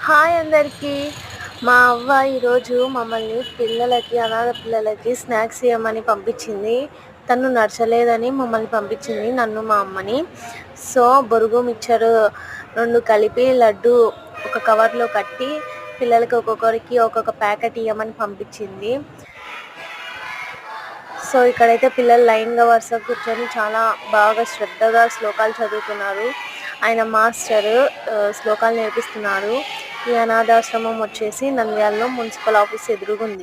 Hi అందరికీ. మా అవ్వ ఈరోజు మమ్మల్ని అనాథ పిల్లలకి స్నాక్స్ ఇవ్వమని పంపించింది. తను నడచలేదని మమ్మల్ని పంపించింది, నన్ను మా అమ్మని. సో బొరుగు మిక్చరు 2 కలిపి లడ్డు ఒక కవర్లో కట్టి పిల్లలకి ఒక్కొక్కరికి ఒక్కొక్క ప్యాకెట్ ఇవ్వమని పంపించింది. సో ఇక్కడైతే పిల్లలు లైన్గా వరుసగా కూర్చొని చాలా బాగా శ్రద్ధగా శ్లోకాలు చదువుతున్నారు. ఆయన మాస్టరు శ్లోకాలు నేర్పిస్తున్నారు. ఈ అనాథాశ్రమం వచ్చేసి నంద్యాలలో మున్సిపల్ ఆఫీస్ ఎదురుగుంది.